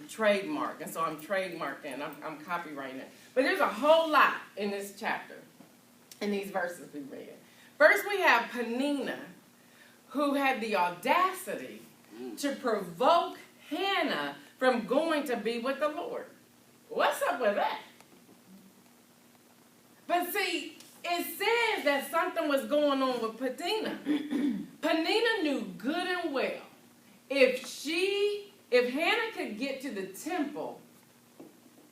trademark, and so I'm trademarking, I'm copywriting it. But there's a whole lot in this chapter, in these verses we read. First we have Peninnah, who had the audacity to provoke Hannah from going to be with the Lord. What's up with that? But see, it says that something was going on with Peninnah. Peninnah knew good and well, if Hannah could get to the temple,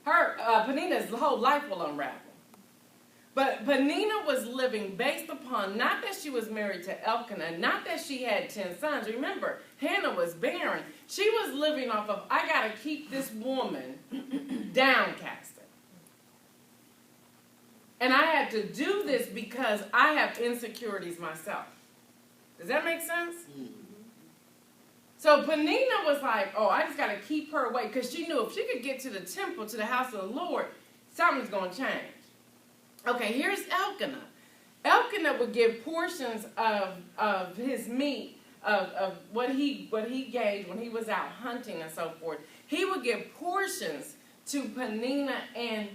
Peninnah's whole life will unravel. But Peninnah was living based upon, not that she was married to Elkanah, not that she had 10 sons. Remember, Hannah was barren. She was living off of, I got to keep this woman downcasted. And I had to do this because I have insecurities myself. Does that make sense? Mm-hmm. So Peninnah was like, oh, I just got to keep her away, because she knew if she could get to the temple, to the house of the Lord, something's going to change. Okay, here's Elkanah. Elkanah would give portions of his meat, of what he gave when he was out hunting and so forth. He would give portions to Peninnah and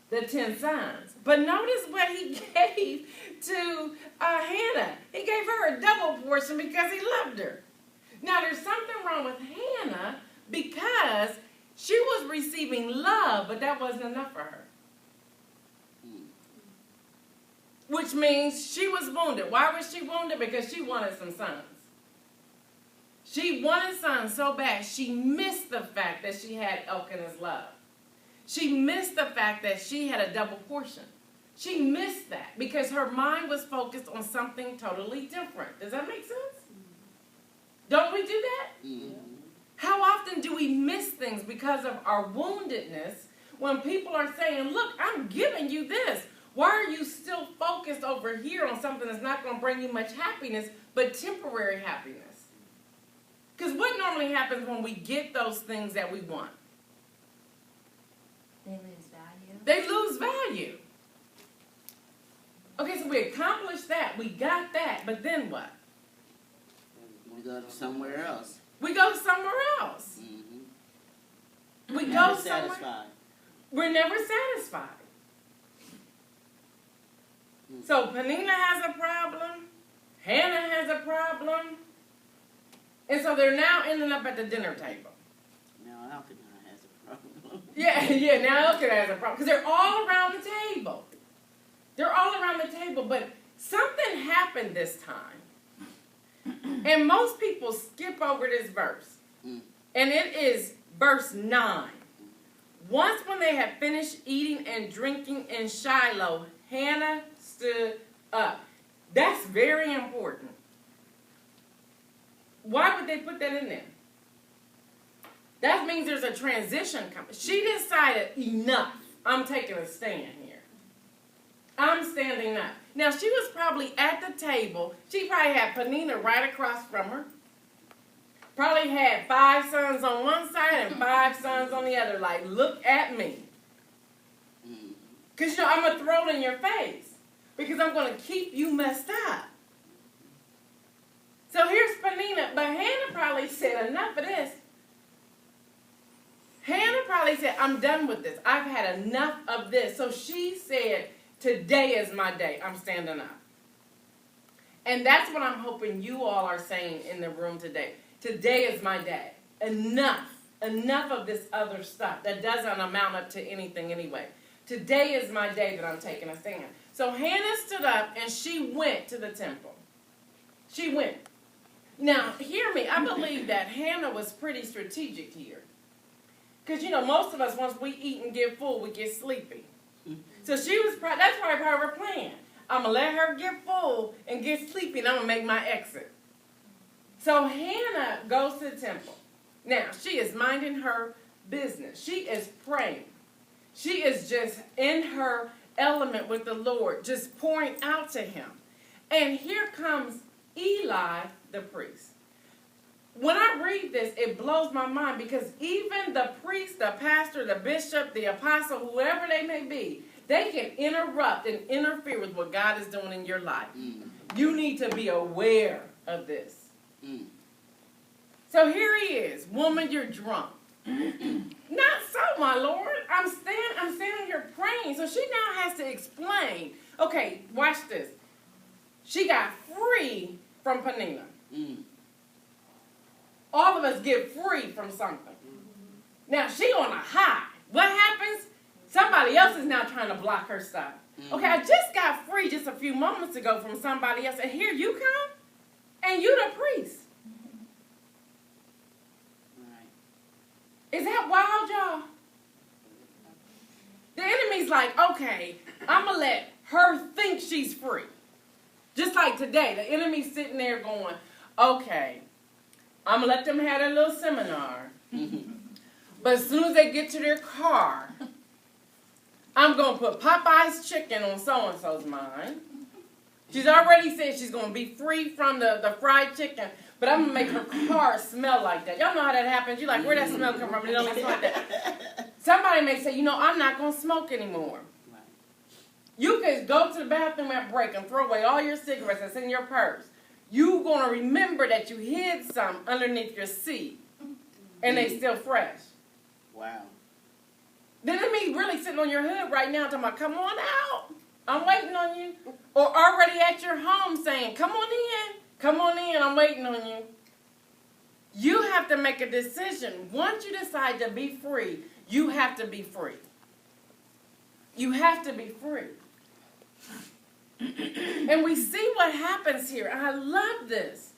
the 10 sons. But notice what he gave to Hannah. He gave her a double portion because he loved her. Now, there's something wrong with Hannah because she was receiving love, but that wasn't enough for her. Which means she was wounded. Why was she wounded? Because she wanted some sons. She wanted sons so bad, she missed the fact that she had Elkanah's love. She missed the fact that she had a double portion. She missed that because her mind was focused on something totally different. Does that make sense? Don't we do that? Mm-hmm. How often do we miss things because of our woundedness when people are saying, look, I'm giving you this. Why are you still focused over here on something that's not going to bring you much happiness, but temporary happiness? Because what normally happens when we get those things that we want? They lose value. They lose value. Okay, so we accomplished that. We got that. But then what? We go to somewhere else. We go somewhere else. Mm-hmm. We never go somewhere. Satisfied. We're never satisfied. Mm-hmm. So Peninnah has a problem. Hannah has a problem. And so they're now ending up at the dinner table. Now Elkanah has a problem. Yeah, now Elkanah has a problem. Because they're all around the table. They're all around the table. But something happened this time. And most people skip over this verse. And it is verse 9. Once when they had finished eating and drinking in Shiloh, Hannah stood up. That's very important. Why would they put that in there? That means there's a transition coming. She decided, enough. I'm taking a stand here. I'm standing up. Now, she was probably at the table. She probably had Peninnah right across from her. Probably had 5 sons on one side and 5 sons on the other. Like, look at me. Because, I'm going to throw it in your face. Because I'm going to keep you messed up. So here's Peninnah. But Hannah probably said, enough of this. Hannah probably said, I'm done with this. I've had enough of this. So she said, today is my day. I'm standing up. And that's what I'm hoping you all are saying in the room today. Today is my day. Enough. Enough of this other stuff that doesn't amount up to anything anyway. Today is my day that I'm taking a stand. So Hannah stood up and she went to the temple. She went. Now, hear me. I believe that Hannah was pretty strategic here. Because, most of us, once we eat and get full, we get sleepy. So that's probably part of her plan. I'm going to let her get full and get sleepy, and I'm going to make my exit. So Hannah goes to the temple. Now, she is minding her business. She is praying. She is just in her element with the Lord, just pouring out to him. And here comes Eli, the priest. When I read this, it blows my mind because even the priest, the pastor, the bishop, the apostle, whoever they may be, they can interrupt and interfere with what God is doing in your life. You need to be aware of this. So here he is. Woman, you're drunk. my Lord. I'm standing here praying. So she now has to explain. Okay, watch this. She got free from Penina. Mm. All of us get free from something. Now she on a high. What happens? Somebody else is now trying to block her stuff. Okay, I just got free just a few moments ago from somebody else, and here you come, and you the priest. Right. Is that wild, y'all? The enemy's like, okay, I'm going to let her think she's free. Just like today, the enemy's sitting there going, okay, I'm going to let them have their little seminar. But as soon as they get to their car, I'm going to put Popeye's chicken on so-and-so's mind. She's already said she's going to be free from the fried chicken, but I'm going to make her car smell like that. Y'all know how that happens. You're like, where'd that smell come from? It don't smell like that. Somebody may say, I'm not going to smoke anymore. Right. You could go to the bathroom at break and throw away all your cigarettes that's in your purse. You're going to remember that you hid some underneath your seat, and they still fresh. Wow. The enemy really sitting on your hood right now talking about, come on out. I'm waiting on you. Or already at your home saying, come on in. Come on in. I'm waiting on you. You have to make a decision. Once you decide to be free, you have to be free. You have to be free. And we see what happens here. I love this.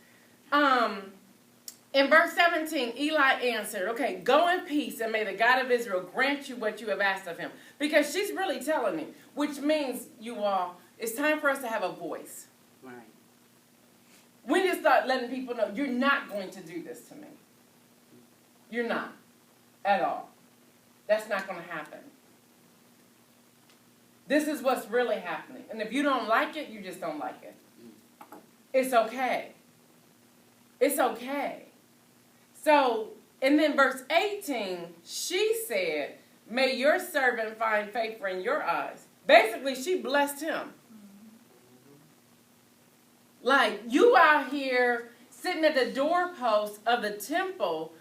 In verse 17, Eli answered, okay, go in peace, and may the God of Israel grant you what you have asked of him. Because she's really telling me, which means, you all, it's time for us to have a voice. Right. We need to start letting people know, you're not going to do this to me. You're not. At all. That's not going to happen. This is what's really happening. And if you don't like it, you just don't like it. It's okay. It's okay. So, and then verse 18, she said, may your servant find favor in your eyes. Basically, she blessed him. Like, you out here sitting at the doorpost of the temple,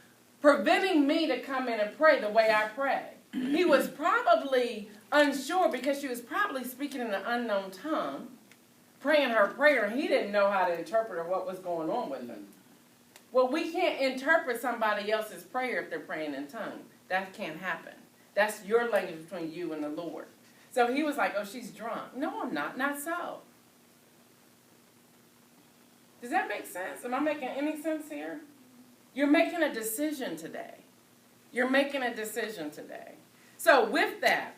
preventing me to come in and pray the way I pray. He was probably unsure because she was probably speaking in an unknown tongue, praying her prayer, and he didn't know how to interpret or what was going on with her. Well, we can't interpret somebody else's prayer if they're praying in tongues. That can't happen. That's your language between you and the Lord. So he was like, oh, she's drunk. No, I'm not. Not so. Does that make sense? Am I making any sense here? You're making a decision today. You're making a decision today. So with that,